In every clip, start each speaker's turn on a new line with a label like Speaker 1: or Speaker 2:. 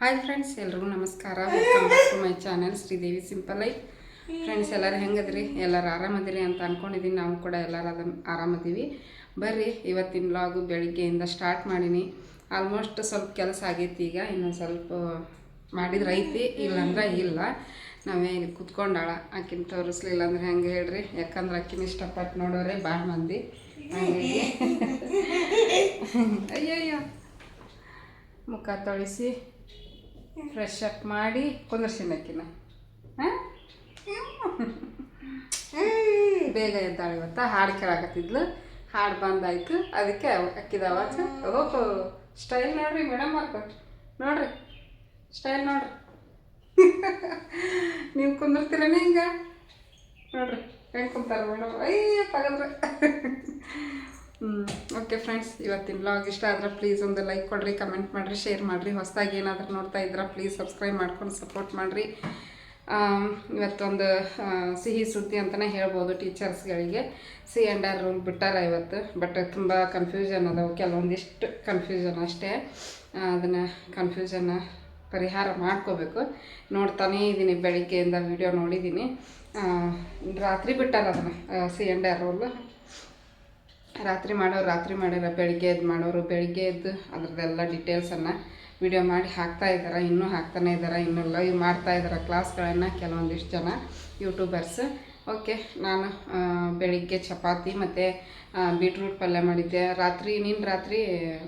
Speaker 1: Hi friends, ಎಲ್ರಿಗೂ ನಮಸ್ಕಾರ. Welcome back to my channel Sridevi simple life. Friends, ಎಲ್ಲರೂ ಹೆಂಗದ್ರಿ? ಎಲ್ಲರೂ ಆರಾಮದಿರಿ ಅಂತ ಅಂದ್ಕೊಂಡಿದ್ದೀನಿ. ನಾವು ಕೂಡ ಎಲ್ಲರೂ ಆರಾಮದೀವಿ. ಬರ್ರಿ, ಇವತ್ತಿನ ವ್ಲಾಗು ಬೆಳಿಗ್ಗೆಯಿಂದ ಸ್ಟಾರ್ಟ್ ಮಾಡೀನಿ. ಆಲ್ಮೋಸ್ಟ್ ಸ್ವಲ್ಪ ಕೆಲಸ ಆಗೈತಿ. ಈಗ ಇನ್ನೊಂದು ಸ್ವಲ್ಪ ಮಾಡಿದ್ರೆ ಐತಿ, ಇಲ್ಲಾಂದ್ರೆ ಇಲ್ಲ. ನಾವೇ ಇಲ್ಲಿ ಕುತ್ಕೊಂಡಾಳ. ಆಕಿನ ತೋರಿಸ್ಲಿಲ್ಲ ಅಂದ್ರೆ ಹೆಂಗೆ ಹೇಳ್ರಿ? ಯಾಕಂದ್ರೆ ಆಕಿನ ಇಷ್ಟಪಟ್ಟು ನೋಡೋರೆ ಭಾಳ ಮಂದಿ. ಹಾಗಾಗಿ ಅಯ್ಯಯ್ಯ, ಮುಖ ತೊಳಿಸಿ ಫ್ರೆಶ್ ಅಪ್ ಮಾಡಿ ಕುಂದರ್ಸಿನಕ್ಕಿನ ಹಾಂ ಬೇಗ ಎದ್ದಾಳೆ. ಇವತ್ತು ಹಾಡು ಕೇಳಾಕತ್ತಿದ್ಲು. ಹಾಡು ಬಂದಾಯ್ತು, ಅದಕ್ಕೆ ಅಕ್ಕಿದ ಆವಾಜ್. ಓಹೋ, ಸ್ಟೈಲ್ ನೋಡ್ರಿ ಮೇಡಮ್ ಅವ್ರು, ನೋಡ್ರಿ ಸ್ಟೈಲ್ ನೋಡ್ರಿ. ನೀವು ಕುಂದಿರ್ತೀರೇನೆ ಹಿಂಗೆ ನೋಡ್ರಿ ಹೆಂಗೆ ಕುಂತಾರ ಮೇಡಮ್. ಅಯ್ಯ ತಗಲ್ರಿ. ಓಕೆ ಫ್ರೆಂಡ್ಸ್, ಇವತ್ತಿನ ವ್ಲಾಗ್ ಇಷ್ಟ ಆದ್ರೆ ಪ್ಲೀಸ್ ಒಂದು ಲೈಕ್ ಕೊಡಿರಿ, ಕಮೆಂಟ್ ಮಾಡಿರಿ, ಶೇರ್ ಮಾಡಿರಿ. ಹೊಸದಾಗಿ ಏನಾದರೂ ನೋಡ್ತಾ ಇದ್ರೆ ಪ್ಲೀಸ್ ಸಬ್ಸ್ಕ್ರೈಬ್ ಮಾಡ್ಕೊಂಡು ಸಪೋರ್ಟ್ ಮಾಡಿರಿ. ಇವತ್ತೊಂದು ಸಿಹಿ ಸುದ್ದಿ ಅಂತಲೇ ಹೇಳ್ಬೋದು. ಟೀಚರ್ಸ್ಗಳಿಗೆ C&R ರೂಲ್ ಬಿಟ್ಟಾರ ಇವತ್ತು. ಬಟ್ ತುಂಬ ಕನ್ಫ್ಯೂಷನ್ ಅದಾವೆ, ಕೆಲವೊಂದಿಷ್ಟು ಕನ್ಫ್ಯೂಷನ್ ಅಷ್ಟೇ. ಅದನ್ನು ಕನ್ಫ್ಯೂಷನ್ನ ಪರಿಹಾರ ಮಾಡ್ಕೋಬೇಕು. ನೋಡ್ತಾನೇ ಇದ್ದೀನಿ, ಬೆಳಿಗ್ಗೆಯಿಂದ ವಿಡಿಯೋ ನೋಡಿದ್ದೀನಿ. ರಾತ್ರಿ ಬಿಟ್ಟಾರ ಅದನ್ನು C&R ರೂಲ್. ರಾತ್ರಿ ಮಾಡ್ಯಾರ, ಬೆಳಿಗ್ಗೆ ಎದ್ದು ಮಾಡೋರು ಬೆಳಿಗ್ಗೆ ಎದ್ದು ಅದ್ರದ್ದೆಲ್ಲ ಡೀಟೇಲ್ಸನ್ನು ವಿಡಿಯೋ ಮಾಡಿ ಹಾಕ್ತಾ ಇದ್ದಾರೆ. ಇನ್ನೂ ಹಾಕ್ತಾನೆ ಇದ್ದಾರೆ, ಇನ್ನೂ ಲೈವ್ ಮಾಡ್ತಾ ಇದ್ದಾರೆ ಕ್ಲಾಸ್ಗಳನ್ನು ಕೆಲವೊಂದಿಷ್ಟು ಜನ ಯೂಟ್ಯೂಬರ್ಸ್. ಓಕೆ, ನಾನು ಬೆಳಿಗ್ಗೆ ಚಪಾತಿ ಮತ್ತು ಬೀಟ್ರೂಟ್ ಪಲ್ಯ ಮಾಡಿದ್ದೆ. ರಾತ್ರಿ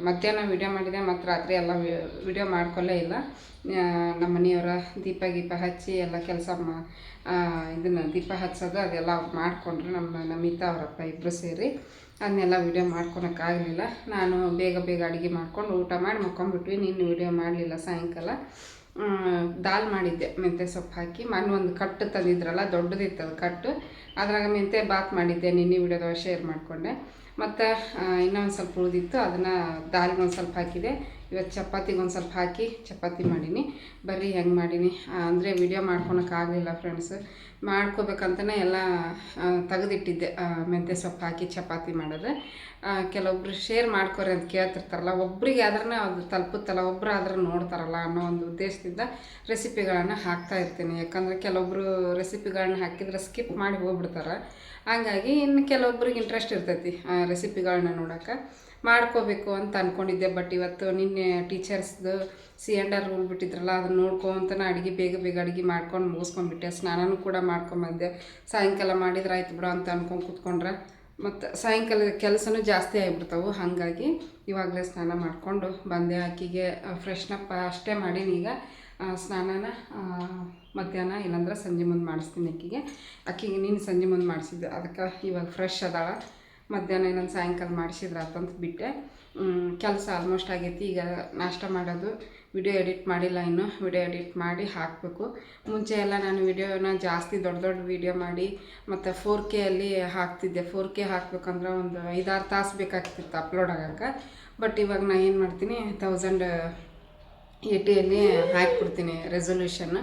Speaker 1: ಮಧ್ಯಾಹ್ನ ವಿಡಿಯೋ ಮಾಡಿದೆ, ಮತ್ತು ರಾತ್ರಿ ಎಲ್ಲ ವಿಡಿಯೋ ಮಾಡ್ಕೊಳ್ಳೇ ಇಲ್ಲ. ನಮ್ಮ ಮನೆಯವರ ದೀಪ ಹಚ್ಚಿ ಎಲ್ಲ ಕೆಲಸ ಇದನ್ನು ದೀಪ ಹಚ್ಚೋದು ಅದೆಲ್ಲ ಅವ್ರು ಮಾಡಿಕೊಂಡ್ರು. ನಮ್ಮ ನಮಿತಾ ಅವರಪ್ಪ ಇಬ್ಬರು ಸೇರಿ ಅದನ್ನೆಲ್ಲ ವಿಡಿಯೋ ಮಾಡ್ಕೊಳಕ್ಕಾಗಲಿಲ್ಲ. ನಾನು ಬೇಗ ಅಡುಗೆ ಮಾಡ್ಕೊಂಡು ಊಟ ಮಾಡಿ ಮಕ್ಕೊಂಡ್ಬಿಟ್ವಿ. ನಿನ್ನೆ ವಿಡಿಯೋ ಮಾಡಲಿಲ್ಲ. ಸಾಯಂಕಾಲ ದಾಲ್ ಮಾಡಿದ್ದೆ, ಮೆಂತ್ಯ ಸೊಪ್ಪು ಹಾಕಿ. ಮಣ್ಣು ಒಂದು ಕಟ್ಟು ತಂದಿದ್ರಲ್ಲ, ದೊಡ್ಡದಿತ್ತು ಅದು ಕಟ್ಟು, ಅದ್ರಾಗ ಮೆಂತ್ಯ ಬಾತ್ ಮಾಡಿದ್ದೆ. ನಿನ್ನೆ ವಿಡಿಯೋದಾಗ ಶೇರ್ ಮಾಡಿಕೊಂಡೆ. ಮತ್ತು ಇನ್ನೊಂದು ಸ್ವಲ್ಪ ಉಳಿದಿತ್ತು, ಅದನ್ನು ದಾಲ್ಗೆ ಒಂದು ಸ್ವಲ್ಪ ಹಾಕಿದೆ. ಇವತ್ತು ಚಪಾತಿಗೆ ಒಂದು ಸ್ವಲ್ಪ ಹಾಕಿ ಚಪಾತಿ ಮಾಡೀನಿ. ಬರ್ರಿ ಹೆಂಗೆ ಮಾಡೀನಿ ಅಂದರೆ ವಿಡಿಯೋ ಮಾಡ್ಕೊಳಕ್ಕಾಗಲಿಲ್ಲ ಫ್ರೆಂಡ್ಸ್. ಮಾಡ್ಕೋಬೇಕಂತಲೇ ಎಲ್ಲ ತೆಗೆದಿಟ್ಟಿದ್ದೆ, ಮೆಂತ್ಯ ಸೊಪ್ಪು ಹಾಕಿ ಚಪಾತಿ ಮಾಡೋದು. ಕೆಲವೊಬ್ರು ಶೇರ್ ಮಾಡ್ಕೊರಿ ಅಂತ ಕೇಳ್ತಿರ್ತಾರಲ್ಲ, ಒಬ್ರಿಗೆ ಆದ್ರೂ ಅದು ತಲುಪುತ್ತಲ್ಲ, ಒಬ್ಬರು ಆದ್ರೂ ನೋಡ್ತಾರಲ್ಲ ಅನ್ನೋ ಒಂದು ಉದ್ದೇಶದಿಂದ ರೆಸಿಪಿಗಳನ್ನು ಹಾಕ್ತಾ ಇರ್ತೀನಿ. ಯಾಕಂದರೆ ಕೆಲವೊಬ್ಬರು ರೆಸಿಪಿಗಳನ್ನ ಹಾಕಿದ್ರೆ ಸ್ಕಿಪ್ ಮಾಡಿ ಹೋಗ್ಬಿಡ್ತಾರೆ. ಹಂಗಾಗಿ ಇನ್ನು ಕೆಲವೊಬ್ರಿಗೆ ಇಂಟ್ರೆಸ್ಟ್ ಇರ್ತೈತಿ ರೆಸಿಪಿಗಳನ್ನ ನೋಡೋಕೆ, ಮಾಡ್ಕೋಬೇಕು ಅಂತ ಅಂದ್ಕೊಂಡಿದ್ದೆ. ಬಟ್ ಇವತ್ತು ನಿನ್ನೆ ಟೀಚರ್ಸ್ದು C&R ರೂಲ್ ಬಿಟ್ಟಿದ್ರಲ್ಲ, ಅದನ್ನು ನೋಡ್ಕೊಂತನ ಬೇಗ ಅಡುಗೆ ಮಾಡ್ಕೊಂಡು ಮುಗಿಸ್ಕೊಂಡ್ಬಿಟ್ಟೆ. ಸ್ನಾನನೂ ಕೂಡ ಮಾಡ್ಕೊಂಬಂದೆ. ಸಾಯಂಕಾಲ ಮಾಡಿದ್ರೆ ಆಯ್ತು ಬಿಡು ಅಂತ ಅಂದ್ಕೊಂಡು ಕೂತ್ಕೊಂಡ್ರೆ ಮತ್ತು ಸಾಯಂಕಾಲ ಕೆಲಸನೂ ಜಾಸ್ತಿ ಆಗಿಬಿಡ್ತಾವೆ. ಹಾಗಾಗಿ ಇವಾಗಲೇ ಸ್ನಾನ ಮಾಡಿಕೊಂಡು ಬಂದೆ. ಆಕೆಗೆ ಫ್ರೆಶ್ನಪ್ ಅಷ್ಟೇ ಮಾಡೀನಿ. ಈಗ ಸ್ನಾನನ ಮಧ್ಯಾಹ್ನ ಇಲ್ಲಾಂದ್ರೆ ಸಂಜೆ ಮುಂದೆ ಮಾಡಿಸ್ತೀನಿ. ಆಕೆಗೆ ನೀನು ಸಂಜೆ ಮುಂದೆ ಮಾಡಿಸಿದ್ದೆ, ಅದಕ್ಕೆ ಇವಾಗ ಫ್ರೆಶ್ ಅದಾಳ. ಮಧ್ಯಾಹ್ನ ಇನ್ನೊಂದು ಸಾಯಂಕಾಲ ಮಾಡಿಸಿದ್ರೆ ಆತಂತ ಬಿಟ್ಟೆ. ಕೆಲಸ ಆಲ್ಮೋಸ್ಟ್ ಆಗೈತಿ. ಈಗ ನಾಷ್ಟ ಮಾಡೋದು. ವಿಡಿಯೋ ಎಡಿಟ್ ಮಾಡಿಲ್ಲ ಇನ್ನು, ವಿಡಿಯೋ ಎಡಿಟ್ ಮಾಡಿ ಹಾಕಬೇಕು. ಮುಂಚೆ ಎಲ್ಲ ನಾನು ವಿಡಿಯೋನ ಜಾಸ್ತಿ ದೊಡ್ಡ ವಿಡಿಯೋ ಮಾಡಿ ಮತ್ತು 4K ಅಲ್ಲಿ ಹಾಕ್ತಿದ್ದೆ. 4K ಹಾಕ್ಬೇಕಂದ್ರೆ ಒಂದು 5-6 ತಾಸು ಬೇಕಾಗ್ತಿತ್ತು ಅಪ್ಲೋಡ್ ಆಗೋಕ್ಕೆ. ಬಟ್ ಇವಾಗ ನಾನು ಏನು ಮಾಡ್ತೀನಿ, 1080 ಹಾಕಿಬಿಡ್ತೀನಿ ರೆಸೊಲ್ಯೂಷನ್.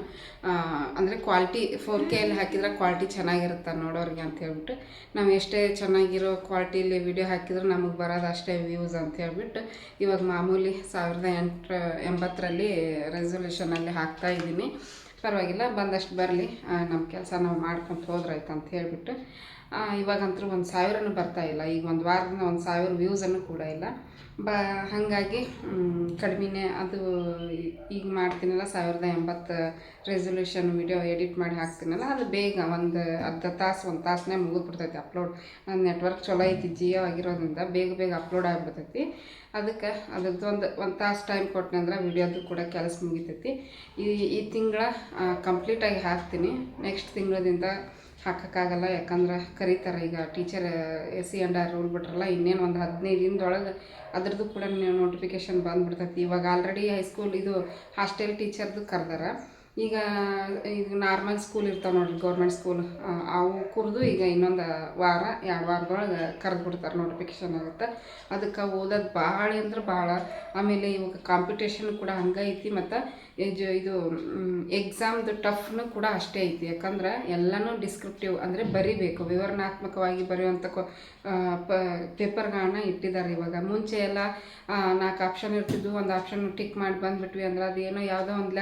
Speaker 1: ಅಂದರೆ ಕ್ವಾಲಿಟಿ 4K ಅಲ್ಲಿ ಹಾಕಿದ್ರೆ ಕ್ವಾಲಿಟಿ ಚೆನ್ನಾಗಿರುತ್ತೆ ನೋಡೋರಿಗೆ ಅಂತ ಹೇಳ್ಬಿಟ್ಟು, ನಾವು ಎಷ್ಟೇ ಚೆನ್ನಾಗಿರೋ ಕ್ವಾಲಿಟಿಯಲ್ಲಿ ವಿಡಿಯೋ ಹಾಕಿದ್ರೆ ನಮಗೆ ಬರೋದು ಅಷ್ಟೇ ವ್ಯೂಸ್ ಅಂತ ಹೇಳ್ಬಿಟ್ಟು ಇವಾಗ ಮಾಮೂಲಿ 1080 ರೆಸೊಲ್ಯೂಷನಲ್ಲಿ ಹಾಕ್ತಾಯಿದ್ದೀನಿ. ಪರವಾಗಿಲ್ಲ, ಬಂದಷ್ಟು ಬರಲಿ, ನಮ್ಮ ಕೆಲಸ ನಾವು ಮಾಡ್ಕೊಂಡು ಹೋದ್ರಾಯ್ತು ಅಂತ ಹೇಳ್ಬಿಟ್ಟು. ಇವಾಗಂತೂ 1000 ಬರ್ತಾಯಿಲ್ಲ. ಈಗ ಒಂದು ವಾರದಿಂದ 1000 ವ್ಯೂಸನ್ನು ಕೂಡ ಇಲ್ಲ. ಹಾಗಾಗಿ ಕಡಿಮೆನೇ ಅದು. ಈಗ ಮಾಡ್ತೀನಲ್ಲ 1080 ರೆಸೊಲ್ಯೂಷನ್ ವಿಡಿಯೋ ಎಡಿಟ್ ಮಾಡಿ ಹಾಕ್ತೀನಲ್ಲ, ಅದು ಬೇಗ ಒಂದು ಅರ್ಧ ತಾಸು 1 ತಾಸನ್ನೇ ಮುಗಿದ್ಬಿಡ್ತೈತಿ ಅಪ್ಲೋಡ್. ನನ್ನ ನೆಟ್ವರ್ಕ್ ಚಲೋ ಐತಿ, ಜಿಯೋ ಆಗಿರೋದ್ರಿಂದ ಬೇಗ ಅಪ್ಲೋಡ್ ಆಗಿಬಿಡ್ತೈತಿ. ಅದಕ್ಕೆ ಅದ್ರದ್ದು ಒಂದು ತಾಸು ಟೈಮ್ ಕೊಟ್ಟನೆ ಅಂದ್ರೆ ವಿಡಿಯೋದು ಕೂಡ ಕೆಲಸ ಮುಗಿತೈತಿ. ಈ ತಿಂಗಳ ಕಂಪ್ಲೀಟಾಗಿ ಹಾಕ್ತೀನಿ. ನೆಕ್ಸ್ಟ್ ತಿಂಗಳದಿಂದ ಹಾಕೋಕ್ಕಾಗಲ್ಲ, ಯಾಕಂದ್ರೆ ಕರೀತಾರೆ. ಈಗ ಟೀಚರ್ C&R ರೂಲ್ ಬಿಟ್ರಲ್ಲ, ಇನ್ನೇನು ಒಂದು 15 ದಿನದೊಳಗೆ ಅದ್ರದ್ದು ಕೂಡ ನೋಟಿಫಿಕೇಷನ್ ಬಂದುಬಿಡ್ತೈತಿ. ಇವಾಗ ಆಲ್ರೆಡಿ ಹೈಸ್ಕೂಲ್ ಇದು ಹಾಸ್ಟೆಲ್ ಟೀಚರ್ದು ಕರೆದಾರ. ಈಗ ನಾರ್ಮಲ್ ಸ್ಕೂಲ್ ಇರ್ತಾವೆ ನೋಡಿರಿ, ಗೌರ್ಮೆಂಟ್ ಸ್ಕೂಲ್, ಅವು ಕುರಿದು ಈಗ ಇನ್ನೊಂದು ವಾರ 2 ವಾರದೊಳಗೆ ಕರೆದು ಬಿಡ್ತಾರೆ, ನೋಟಿಫಿಕೇಷನ್ ಆಗುತ್ತೆ. ಅದಕ್ಕೆ ಓದೋದು ಭಾಳ ಅಂದ್ರೆ ಭಾಳ. ಆಮೇಲೆ ಇವಾಗ ಕಾಂಪಿಟೇಷನ್ ಕೂಡ ಹಂಗೈತಿ, ಮತ್ತು ಇದು ಎಕ್ಸಾಮ್ದು ಟಫ್ನು ಕೂಡ ಅಷ್ಟೇ ಐತಿ. ಯಾಕಂದ್ರೆ ಎಲ್ಲನೂ ಡಿಸ್ಕ್ರಿಪ್ಟಿವ್ ಅಂದರೆ ಬರಿಬೇಕು, ವಿವರಣಾತ್ಮಕವಾಗಿ ಬರೆಯುವಂಥ ಪೇಪರ್ಗಳನ್ನ ಇಟ್ಟಿದ್ದಾರೆ ಇವಾಗ. ಮುಂಚೆ ಎಲ್ಲ 4 ಆಪ್ಷನ್ ಇರ್ತಿದ್ವು, ಒಂದು ಆಪ್ಷನ್ ಟಿಕ್ ಮಾಡಿ ಬಂದುಬಿಟ್ವಿ ಅಂದ್ರೆ ಅದೇನೋ ಯಾವುದೋ ಒಂದು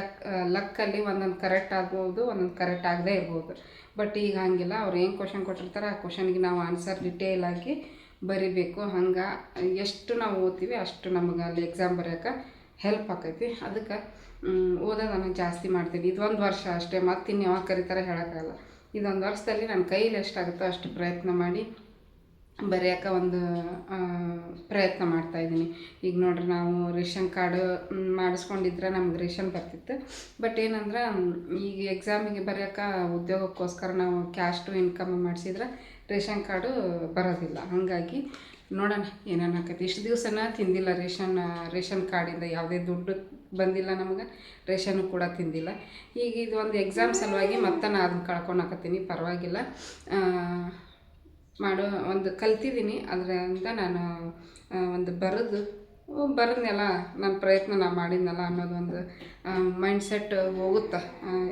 Speaker 1: ಲಕ್ಕಲ್ಲಿ ಒಂದೊಂದು ಕರೆಕ್ಟ್ ಆಗ್ಬೋದು, ಒಂದೊಂದು ಕರೆಕ್ಟ್ ಆಗದೇ ಇರ್ಬೋದು. ಬಟ್ ಈಗ ಹಂಗಿಲ್ಲ, ಅವ್ರು ಏನು ಕ್ವಶನ್ ಕೊಟ್ಟಿರ್ತಾರೆ ಆ ಕ್ವಶನ್ಗೆ ನಾವು ಆನ್ಸರ್ ಡಿಟೇಲ್ ಆಗಿ ಬರಿಬೇಕು. ಹಂಗೆ ಎಷ್ಟು ನಾವು ಓದ್ತೀವಿ ಅಷ್ಟು ನಮಗೆ ಅಲ್ಲಿ ಎಕ್ಸಾಮ್ ಬರೆಯೋಕೆ ಹೆಲ್ಪ್ ಆಕೈತಿ. ಅದಕ್ಕೆ ಓದೋದನ್ನು ಜಾಸ್ತಿ ಮಾಡ್ತೀನಿ. ಇದೊಂದು ವರ್ಷ ಅಷ್ಟೇ, ಮತ್ತು ಇನ್ನು ಯಾವಾಗ ಕರೀತಾರೆ ಹೇಳೋಕ್ಕಾಗಲ್ಲ. ಇದೊಂದು ವರ್ಷದಲ್ಲಿ ನನ್ನ ಕೈಲಿ ಎಷ್ಟಾಗುತ್ತೋ ಅಷ್ಟು ಪ್ರಯತ್ನ ಮಾಡಿ ಬರೆಯೋಕೆ ಒಂದು ಪ್ರಯತ್ನ ಮಾಡ್ತಾಯಿದ್ದೀನಿ. ಈಗ ನೋಡ್ರಿ, ನಾವು ರೇಷನ್ ಕಾರ್ಡ್ ಮಾಡಿಸ್ಕೊಂಡಿದ್ರೆ ನಮ್ಗೆ ರೇಷನ್ ಬರ್ತಿತ್ತು. ಬಟ್ ಏನಂದ್ರೆ ಈಗ ಎಕ್ಸಾಮಿಗೆ ಬರೆಯೋಕೆ ಉದ್ಯೋಗಕ್ಕೋಸ್ಕರ ನಾವು ಕ್ಯಾಶ್ ಟು ಇನ್ಕಮ್ ಮಾಡಿಸಿದ್ರೆ ರೇಷನ್ ಕಾರ್ಡು ಬರೋದಿಲ್ಲ. ಹಾಗಾಗಿ ನೋಡೋಣ ಏನೇನು ಆಕೈತಿ. ಇಷ್ಟು ದಿವಸನ ತಿಂದಿಲ್ಲ ರೇಷನ್ ಕಾರ್ಡಿಂದ ಯಾವುದೇ ದುಡ್ಡು ಬಂದಿಲ್ಲ ನಮಗೆ, ರೇಷನ್ನು ಕೂಡ ತಿಂದಿಲ್ಲ. ಈಗ ಇದು ಒಂದು ಎಕ್ಸಾಮ್ ಸಲುವಾಗಿ ಮತ್ತೆ ನಾನು ಅದನ್ನು ಕಳ್ಕೊಳಕತ್ತೀನಿ. ಪರವಾಗಿಲ್ಲ, ಒಂದು ಕಲ್ತಿದ್ದೀನಿ. ಅದರಿಂದ ನಾನು ಒಂದು ಬರೋದ್ನೆಲ್ಲ ನನ್ನ ಪ್ರಯತ್ನ ನಾನು ಮಾಡಿದ್ನಲ್ಲ ಅನ್ನೋದೊಂದು ಮೈಂಡ್ಸೆಟ್ ಹೋಗುತ್ತೆ.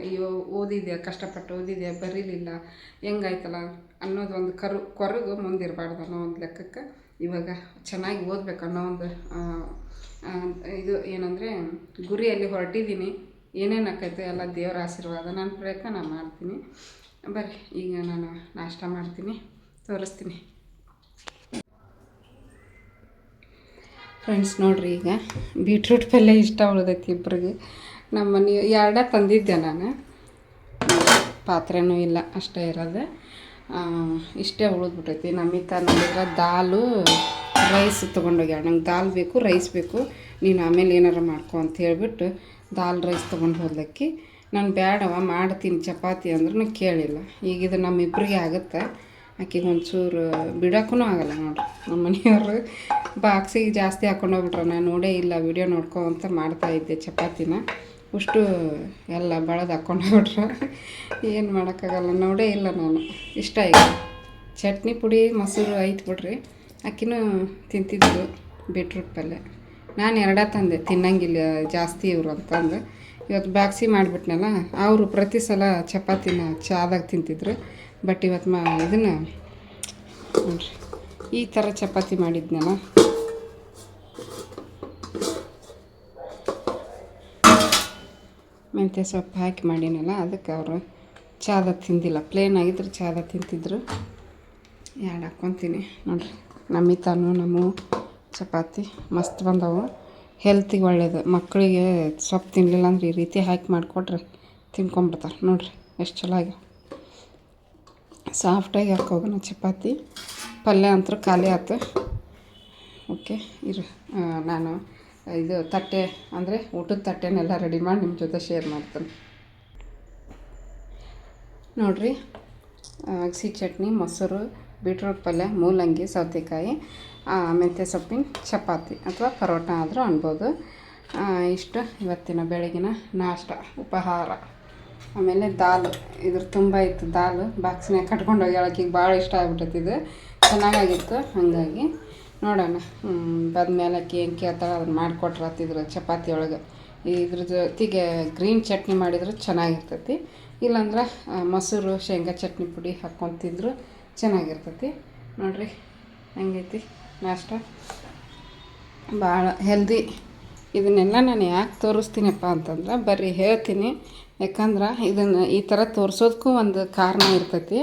Speaker 1: ಅಯ್ಯೋ ಓದಿದೆ, ಕಷ್ಟಪಟ್ಟು ಓದಿದೆ, ಬರೀಲಿಲ್ಲ, ಹೆಂಗಾಯ್ತಲ್ಲ ಅನ್ನೋದು ಒಂದು ಕೊರಗು ಮುಂದಿರಬಾರ್ದು ಅನ್ನೋ ಒಂದು ಲೆಕ್ಕಕ್ಕೆ ಇವಾಗ ಚೆನ್ನಾಗಿ ಓದಬೇಕು ಅನ್ನೋ ಒಂದು ಇದು ಏನಂದರೆ ಗುರಿಯಲ್ಲಿ ಹೊರಟಿದ್ದೀನಿ. ಏನೇನು ಆಕೈತೆ ಎಲ್ಲ ದೇವರ ಆಶೀರ್ವಾದ. ನನ್ನ ಪ್ರಯತ್ನ ನಾನು ಮಾಡ್ತೀನಿ. ಬರ್ರಿ, ಈಗ ನಾನು ನಾಷ್ಟ ಮಾಡ್ತೀನಿ, ತೋರಿಸ್ತೀನಿ. ಫ್ರೆಂಡ್ಸ್ ನೋಡಿರಿ, ಈಗ ಬೀಟ್ರೂಟ್ ಪಲ್ಯ ಇಷ್ಟ ಉಳ್ದೈತಿ ಇಬ್ಬರಿಗೆ. ನಮ್ಮ ಮನೆ 2 ತಂದಿದ್ದೆ ನಾನು, ಪಾತ್ರೆನೂ ಇಲ್ಲ, ಅಷ್ಟೇ ಇರೋದು. ಇಷ್ಟೇ ಉಳಿದ್ಬಿಟ್ಟೈತಿ. ನಮ್ಮಿತ ನೋಡಿದ್ರೆ ದಾಲು ರೈಸ್ ತೊಗೊಂಡೋಗ್ಯಾಳ. ನಂಗೆ ದಾಲ್ ಬೇಕು, ರೈಸ್ ಬೇಕು, ನೀನು ಆಮೇಲೆ ಏನಾರು ಮಾಡ್ಕೊ ಅಂತ ಹೇಳ್ಬಿಟ್ಟು ದಾಲ್ ರೈಸ್ ತೊಗೊಂಡು ಹೋದ್ಲಕ್ಕಿ. ನಾನು ಬೇಡವ ಮಾಡ್ತೀನಿ ಚಪಾತಿ ಅಂದ್ರೂ ಕೇಳಿಲ್ಲ. ಈಗ ಇದು ನಮ್ಮಿಬ್ಬರಿಗೆ ಆಗುತ್ತೆ. ಆಕೆಗೆ ಒಂಚೂರು ಬಿಡೋಕ್ಕೂ ಆಗಲ್ಲ ನೋಡ್ರಿ. ನಮ್ಮ ಮನೆಯವರು ಬಾಕ್ಸಿಗೆ ಜಾಸ್ತಿ ಹಾಕ್ಕೊಂಡೋಗ್ಬಿಟ್ರೆ ನಾನು ನೋಡೇ ಇಲ್ಲ, ವಿಡಿಯೋ ನೋಡ್ಕೊ ಅಂತ ಮಾಡ್ತಾಯಿದ್ದೆ ಚಪಾತಿನ. ಅಷ್ಟು ಎಲ್ಲ ಬಳದು ಹಾಕ್ಕೊಂಡೋಗ್ಬಿಟ್ರೆ ಏನು ಮಾಡೋಕ್ಕಾಗಲ್ಲ, ನೋಡೇ ಇಲ್ಲ ನಾನು. ಇಷ್ಟ ಈಗ ಚಟ್ನಿ ಪುಡಿ ಮೊಸರು ಐತೆ ಬಿಡ್ರಿ. ಆಕಿನೂ ತಿಂತಿದ್ರು ಬೀಟ್ರೂಟ್ ಪಲ್ಯ. ನಾನು 2 ತಂದೆ, ತಿನ್ನಂಗಿಲ್ಲ ಜಾಸ್ತಿ ಇವರು ಅಂತಂದು. ಇವತ್ತು ಬಾಕ್ಸಿ ಮಾಡಿಬಿಟ್ನಲ್ಲ. ಅವರು ಪ್ರತಿ ಸಲ ಚಪಾತಿನ ಚಾದಾಗ ತಿಂತಿದ್ರು. ಬಟ್ ಇವತ್ತು ಇದನ್ನು ನೋಡ್ರಿ ಈ ಥರ ಚಪಾತಿ ಮಾಡಿದ್ನಲ್ಲ, ಮೆಂತ್ಯ ಸೊಪ್ಪು ಹಾಕಿ ಮಾಡಿನಲ್ಲ, ಅದಕ್ಕೆ ಅವರು ಚಾದ ತಿಂದಿಲ್ಲ. ಪ್ಲೇನ್ ಆಗಿದ್ರೆ ಚಾದ ತಿಂತಿದ್ರು. 2 ಹಾಕ್ಕೊತೀನಿ ನೋಡ್ರಿ. ನಮ್ಮಿತಾನು ನಮ್ಮ ಚಪಾತಿ ಮಸ್ತ್ ಬಂದವು. ಹೆಲ್ತಿಗೆ ಒಳ್ಳೇದು. ಮಕ್ಕಳಿಗೆ ಸೊಪ್ಪು ತಿನ್ನಲಿಲ್ಲ ಅಂದ್ರೆ ಈ ರೀತಿ ಹಾಕಿ ಮಾಡಿಕೊಟ್ರೆ ತಿನ್ಕೊಂಬಿಡ್ತಾರೆ. ನೋಡಿರಿ ಎಷ್ಟು ಚಲೋ ಆಗಿ ಸಾಫ್ಟಾಗಿ ಹಾಕೋಗೋಣ ಚಪಾತಿ. ಪಲ್ಯ ಅಂತೂ ಖಾಲಿ ಆಯ್ತು. ಓಕೆ ಇರು, ನಾನು ಇದು ತಟ್ಟೆ ಅಂದರೆ ಊಟದ ತಟ್ಟೆನೆಲ್ಲ ರೆಡಿ ಮಾಡಿ ನಿಮ್ಮ ಜೊತೆ ಶೇರ್ ಮಾಡ್ತೀನಿ. ನೋಡಿರಿ, ಅಗಸಿ ಚಟ್ನಿ, ಮೊಸರು, ಬೀಟ್ರೂಟ್ ಪಲ್ಯ, ಮೂಲಂಗಿ, ಸೌತೆಕಾಯಿ, ಮೆಂತ್ಯ ಸೊಪ್ಪಿನ ಚಪಾತಿ ಅಥವಾ ಪರೋಟ ಆದರೂ ಅನ್ಬೋದು. ಇಷ್ಟು ಇವತ್ತಿನ ಬೆಳಗಿನ ನಾಷ್ಟ ಉಪಹಾರ. ಆಮೇಲೆ ದಾಲು, ಇದ್ರ ತುಂಬ ಇತ್ತು ದಾಲು. ಬಾಕ್ಸ್ನಾಗ ಕಟ್ಕೊಂಡೋಗಿ ಆಕಿಗೆ ಭಾಳ ಇಷ್ಟ ಆಗ್ಬಿಟ್ಟೈತಿದು, ಚೆನ್ನಾಗಾಗಿತ್ತು. ಹಾಗಾಗಿ ನೋಡೋಣ ಬಂದಮೇಲೆ ಆಕಿ ಏನು ಕೇಳ್ತಾಳೆ ಅದನ್ನು ಮಾಡಿಕೊಟ್ರೆ ಹತ್ತಿದ್ರು ಚಪಾತಿ ಒಳಗೆ. ಇದ್ರ ಜೊತೆಗೆ ಗ್ರೀನ್ ಚಟ್ನಿ ಮಾಡಿದ್ರೆ ಚೆನ್ನಾಗಿರ್ತೈತಿ. ಇಲ್ಲಾಂದ್ರೆ ಮೊಸರು ಶೇಂಗಾ ಚಟ್ನಿ ಪುಡಿ ಹಾಕ್ಕೊತಿದ್ರು ಚೆನ್ನಾಗಿರ್ತೈತಿ. ನೋಡಿರಿ ಹೆಂಗೈತಿ ನಾಷ್ಟ, ಭಾಳ ಹೆಲ್ದಿ. ಇದನ್ನೆಲ್ಲ ನಾನು ಯಾಕೆ ತೋರಿಸ್ತೀನಪ್ಪ ಅಂತಂದ್ರೆ ಬರ್ರಿ ಹೇಳ್ತೀನಿ. ಯಾಕಂದ್ರೆ ಇದನ್ನು ಈ ಥರ ತೋರಿಸೋದಕ್ಕೂ ಒಂದು ಕಾರಣ ಇರ್ತೈತಿ.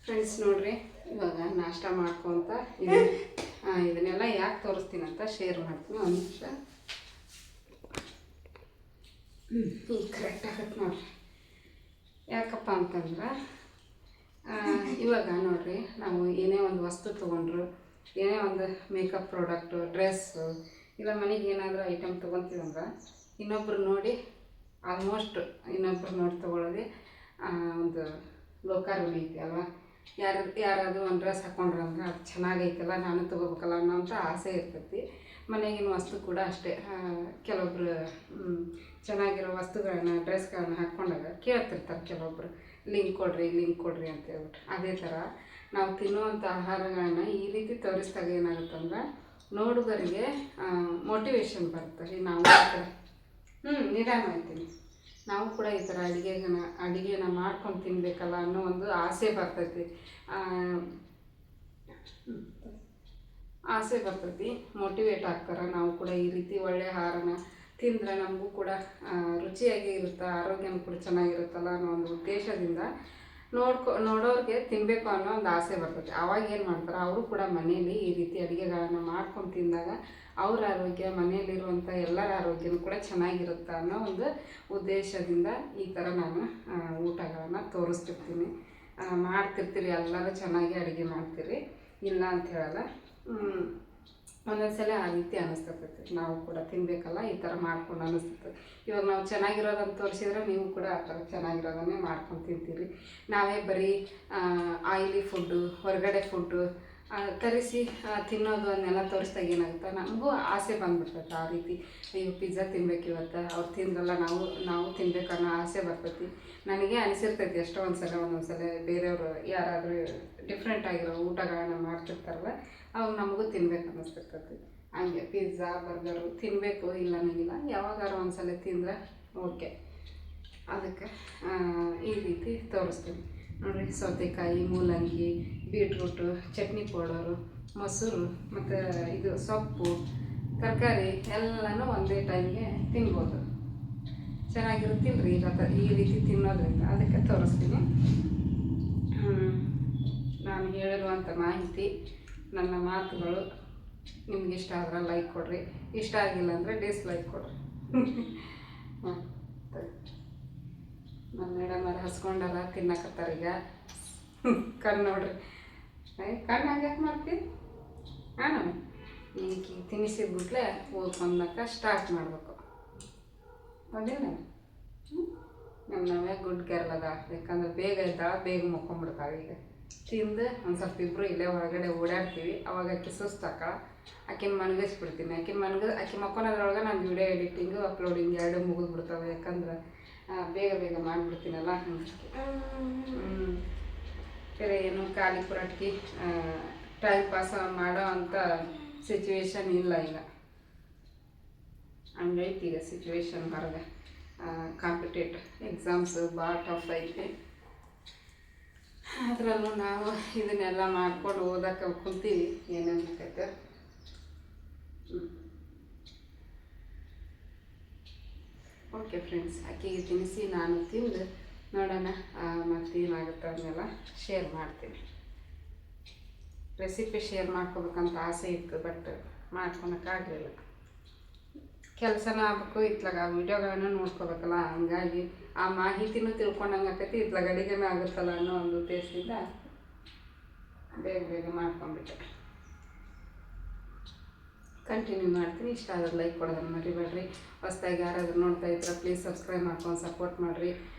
Speaker 1: ಫ್ರೆಂಡ್ಸ್ ನೋಡಿರಿ, ಇವಾಗ ನಾಷ್ಟ ಮಾಡ್ಕೊತ ಇದನ್ನೆಲ್ಲ ಯಾಕೆ ತೋರಿಸ್ತೀನಿ ಅಂತ ಶೇರ್ ಮಾಡ್ತೀನಿ. ಒಂದು ನಿಮಿಷ. ಈಗ ಕರೆಕ್ಟ್ ಆಗುತ್ತೆ ನೋಡಿರಿ. ಯಾಕಪ್ಪ ಅಂತಂದ್ರೆ ಇವಾಗ ನೋಡಿರಿ, ನಾವು ಏನೇ ಒಂದು ವಸ್ತು ತೊಗೊಂಡ್ರು, ಏನೇ ಒಂದು ಮೇಕಪ್ ಪ್ರಾಡಕ್ಟು, ಡ್ರೆಸ್ಸು, ಇಲ್ಲ ಮನೆಗೆ ಏನಾದರೂ ಐಟಮ್ ತೊಗೊತೀವಂದ್ರೆ ಇನ್ನೊಬ್ರು ನೋಡಿ, ಆಲ್ಮೋಸ್ಟ್ ಇನ್ನೊಬ್ರು ನೋಡಿ ತೊಗೊಳ್ಳೋದೇ ಒಂದು ಲೋಕಾರ್ವಣೆ ಐತಿ ಅಲ್ವಾ. ಯಾರಾದರೂ ಒಂದು ಡ್ರೆಸ್ ಹಾಕ್ಕೊಂಡ್ರಂದ್ರೆ ಅದು ಚೆನ್ನಾಗೈತಲ್ಲ, ನಾನು ತೊಗೋಬೇಕಲ್ಲ ಅನ್ನೋಂಥ ಆಸೆ ಇರ್ತೈತಿ. ಮನೆಗಿನ ವಸ್ತು ಕೂಡ ಅಷ್ಟೇ. ಕೆಲವೊಬ್ರು ಚೆನ್ನಾಗಿರೋ ವಸ್ತುಗಳನ್ನ ಡ್ರೆಸ್ಗಳನ್ನ ಹಾಕ್ಕೊಂಡಾಗ ಕೇಳ್ತಿರ್ತಾರೆ ಕೆಲವೊಬ್ರು, ಲಿಂಕ್ ಕೊಡ್ರಿ ಅಂತ ಹೇಳ್ಬಿಟ್ಟು. ಅದೇ ಥರ ನಾವು ತಿನ್ನುವಂಥ ಆಹಾರಗಳನ್ನ ಈ ರೀತಿ ತೋರಿಸಿದಾಗ ಏನಾಗುತ್ತಂದ್ರೆ ನೋಡುಗರಿಗೆ ಮೋಟಿವೇಶನ್ ಬರುತ್ತೆ. ಈಗ ನಾವು ನಿಧಾನ ಆಯ್ತೀನಿ, ನಾವು ಕೂಡ ಈ ಥರ ಅಡುಗೆನ ಮಾಡ್ಕೊಂಡು ತಿನ್ನಬೇಕಲ್ಲ ಅನ್ನೋ ಒಂದು ಆಸೆ ಬರ್ತೈತಿ. ಮೋಟಿವೇಟ್ ಆಗ್ತಾರೆ. ನಾವು ಕೂಡ ಈ ರೀತಿ ಒಳ್ಳೆಯ ಆಹಾರನ ತಿಂದರೆ ನಮಗೂ ಕೂಡ ರುಚಿಯಾಗಿ ಇರುತ್ತೆ, ಆರೋಗ್ಯನೂ ಕೂಡ ಚೆನ್ನಾಗಿರುತ್ತಲ್ಲ ಅನ್ನೋ ಒಂದು ಉದ್ದೇಶದಿಂದ ನೋಡೋರಿಗೆ ತಿನ್ನಬೇಕು ಅನ್ನೋ ಒಂದು ಆಸೆ ಬರ್ತೈತೆ. ಆವಾಗ ಏನು ಮಾಡ್ತಾರೆ, ಅವರು ಕೂಡ ಮನೆಯಲ್ಲಿ ಈ ರೀತಿ ಅಡುಗೆಗಳನ್ನ ಮಾಡ್ಕೊಂಡು ತಿಂದಾಗ ಅವ್ರ ಆರೋಗ್ಯ, ಮನೆಯಲ್ಲಿರುವಂಥ ಎಲ್ಲರ ಆರೋಗ್ಯನೂ ಕೂಡ ಚೆನ್ನಾಗಿರುತ್ತೆ ಅನ್ನೋ ಒಂದು ಉದ್ದೇಶದಿಂದ ಈ ಥರ ನಾನು ಊಟಗಳನ್ನು ತೋರಿಸ್ತಿರ್ತೀನಿ. ಮಾಡ್ತಿರ್ತೀರಿ, ಎಲ್ಲರೂ ಚೆನ್ನಾಗಿ ಅಡುಗೆ ಮಾಡ್ತೀರಿ, ಇಲ್ಲ ಅಂತ ಹೇಳಲ್ಲ. ಒಂದೊಂದು ಸಲ ಆ ರೀತಿ ಅನ್ನಿಸ್ತೈತಿ, ನಾವು ಕೂಡ ತಿನ್ನಬೇಕಲ್ಲ ಈ ಥರ ಮಾಡ್ಕೊಂಡು ಅನ್ನಿಸ್ತೈತೆ. ಇವಾಗ ನಾವು ಚೆನ್ನಾಗಿರೋದನ್ನು ತೋರಿಸಿದ್ರೆ ನೀವು ಕೂಡ ಆ ಥರ ಚೆನ್ನಾಗಿರೋದನ್ನೇ ಮಾಡ್ಕೊಂಡು ತಿಂತೀರಿ. ನಾವೇ ಬರೀ ಆಯಿಲಿ ಫುಡ್ಡು, ಹೊರಗಡೆ ಫುಡ್ಡು ತರಿಸಿ ತಿನ್ನೋದು ಅದನ್ನೆಲ್ಲ ತೋರಿಸ್ದಾಗ ಏನಾಗುತ್ತೆ, ನಮಗೂ ಆಸೆ ಬಂದ್ಬಿಡ್ತೈತೆ ಆ ರೀತಿ. ಅಯ್ಯೋ ಪಿಜ್ಜಾ ತಿನ್ಬೇಕು ಇವತ್ತು, ಅವ್ರು ತಿಂದ್ರಲ್ಲ ನಾವು ತಿನ್ಬೇಕನ್ನೋ ಆಸೆ ಬರ್ತೈತಿ. ನನಗೆ ಅನಿಸಿರ್ತೈತಿ ಎಷ್ಟೋ ಒಂದೊಂದು ಸಲ ಬೇರೆಯವರು ಯಾರಾದರೂ ಡಿಫ್ರೆಂಟ್ ಆಗಿರೋ ಊಟಗಳನ್ನು ಮಾಡ್ತಿರ್ತಾರಲ್ಲ, ಅವಾಗ ನಮಗೂ ತಿನ್ಬೇಕು ಅನ್ನಿಸ್ತಿರ್ತೈತಿ. ಹಂಗೆ ಪಿಜ್ಜಾ ಬರ್ಗರು ತಿನ್ನಬೇಕು ಇಲ್ಲ ಅನ್ನೋಂಗಿಲ್ಲ, ಯಾವಾಗಾರು ಒಂದ್ಸಲ ತಿಂದರೆ ಓಕೆ. ಅದಕ್ಕೆ ಈ ರೀತಿ ತೋರಿಸ್ತೀನಿ ನೋಡಿರಿ. ಸೌತೆಕಾಯಿ, ಮೂಲಂಗಿ, ಬೀಟ್ರೂಟು, ಚಟ್ನಿ ಪೌಡರು, ಮೊಸರು ಮತ್ತು ಇದು ಸೊಪ್ಪು, ತರಕಾರಿ ಎಲ್ಲನೂ ಒಂದೇ ಟೈಮ್ಗೆ ತಿನ್ಬೋದು. ಚೆನ್ನಾಗಿರುತ್ತಿಲ್ಲರಿ ಈ ರೀತಿ ತಿನ್ನೋದ್ರಿಂದ, ಅದಕ್ಕೆ ತೋರಿಸ್ತೀನಿ. ನಾನು ಹೇಳಿರುವಂಥ ಮಾಹಿತಿ, ನನ್ನ ಮಾತುಗಳು ನಿಮ್ಗೆ ಇಷ್ಟ ಆದ್ರೆ ಲೈಕ್ ಕೊಡಿರಿ, ಇಷ್ಟ ಆಗಿಲ್ಲ ಅಂದರೆ ಡಿಸ್ಲೈಕ್ ಕೊಡಿರಿ. ನಮ್ಮ ಮೇಡಮ್ ಅವ್ರು ಹಸ್ಕೊಂಡಲ್ಲ ತಿನ್ನಕತ್ತಾರೀಗ. ಕಣ್ಣು ನೋಡ್ರಿ, ಕಣ್ಣು ಹಂಗ್ಯಾಕೆ ಮಾಡ್ತೀವಿ? ಈಗ ತಿನ್ನಿಸಿದ್ಬಿಟ್ಲೆ ಓದ್ಕೊಂಡಾಕ ಸ್ಟಾರ್ಟ್ ಮಾಡಬೇಕು, ಹೌದಿಲ್ಲ? ನಮ್ಮವೇ ಗುಡ್ ಗರ್ಲ್ ಅದ, ಯಾಕಂದ್ರೆ ಬೇಗ ಇದ್ದಾಳೆ, ಬೇಗ ಮುಕ್ಕೊಂಬಿಡ್ತಾಳೆ. ಈಗ ತಿಂದು ಒಂದು ಸ್ವಲ್ಪ ಇಬ್ಬರು ಇಲ್ಲೇ ಹೊರಗಡೆ ಓಡಾಡ್ತೀವಿ. ಅವಾಗ ಆಕೆ ಸುಸ್ತಾಕ ಆಕೆನ ಮನಗಿಸ್ಬಿಡ್ತೀನಿ. ಆಕೆ ಮಕ್ಕೊಳೋದ್ರೊಳಗೆ ನಾನು ವಿಡಿಯೋ ಎಡಿಟಿಂಗು ಅಪ್ಲೋಡಿಂಗ್ ಎರಡು ಮುಗಿದ್ಬಿಡ್ತಾವೆ. ಯಾಕಂದ್ರೆ ಬೇಗ ಮಾಡಿಬಿಡ್ತೀನಲ್ಲ, ಬೇರೆ ಏನು ಖಾಲಿ ಪುರಾಟ್ಕಿ ಟೈಮ್ ಪಾಸ್ ಮಾಡೋ ಅಂಥ ಸಿಚುವೇಶನ್ ಇಲ್ಲ ಈಗ. ಹಂಗೈತಿ ಈಗ ಸಿಚುವೇಶನ್ ಹೊರಗೆ. ಕಾಂಪಿಟೇಟಿವ್ ಎಕ್ಸಾಮ್ಸ್ ಭಾಳ ಟಫ್ ಐತಿ. ಅದರಲ್ಲೂ ನಾವು ಇದನ್ನೆಲ್ಲ ಮಾಡ್ಕೊಂಡು ಓದಕ್ಕೆ ಕುಂತೀವಿ. ಏನೇನಕ್ಕೈತೆ ಓಕೆ ಫ್ರೆಂಡ್ಸ್, ಆಕೆಗೆ ತಿನ್ನಿಸಿ ನಾನು ತಿಂದು ನೋಡೋಣ ಮತ್ತೇನಾಗುತ್ತೆ ಅದನ್ನೆಲ್ಲ ಶೇರ್ ಮಾಡ್ತೀನಿ. ರೆಸಿಪಿ ಶೇರ್ ಮಾಡ್ಕೋಬೇಕಂತ ಆಸೆ ಇತ್ತು, ಬಟ್ ಮಾಡ್ಕೊಳಕ್ಕಾಗಲಿಲ್ಲ. ಕೆಲಸನ ಆಗಬೇಕು, ಇತ್ಲಾಗ ವಿಡಿಯೋಗಳನ್ನು ನೋಡ್ಕೋಬೇಕಲ್ಲ, ಹಂಗಾಗಿ ಆ ಮಾಹಿತಿನೂ ತಿಳ್ಕೊಂಡಂಗೆ ಆಕೈತಿ, ಇತ್ಲಾಗ ಅಡುಗೆನೂ ಆಗುತ್ತಲ್ಲ ಅನ್ನೋ ಒಂದು ಉದ್ದೇಶದಿಂದ ಬೇಗ ಮಾಡ್ಕೊಂಡ್ಬಿಟ್ಟೆ. ಕಂಟಿನ್ಯೂ ಮಾಡ್ತೀನಿ. ಇಷ್ಟ ಆದ್ರೆ ಲೈಕ್ ಕೊಡೋದನ್ನು ಮರಿಬೇಡ್ರಿ. ಹೊಸದಾಗಿ ಯಾರಾದರೂ ನೋಡ್ತಾ ಇದ್ರೆ ಪ್ಲೀಸ್ ಸಬ್ಸ್ಕ್ರೈಬ್ ಮಾಡ್ಕೊಂಡು ಸಪೋರ್ಟ್ ಮಾಡಿರಿ.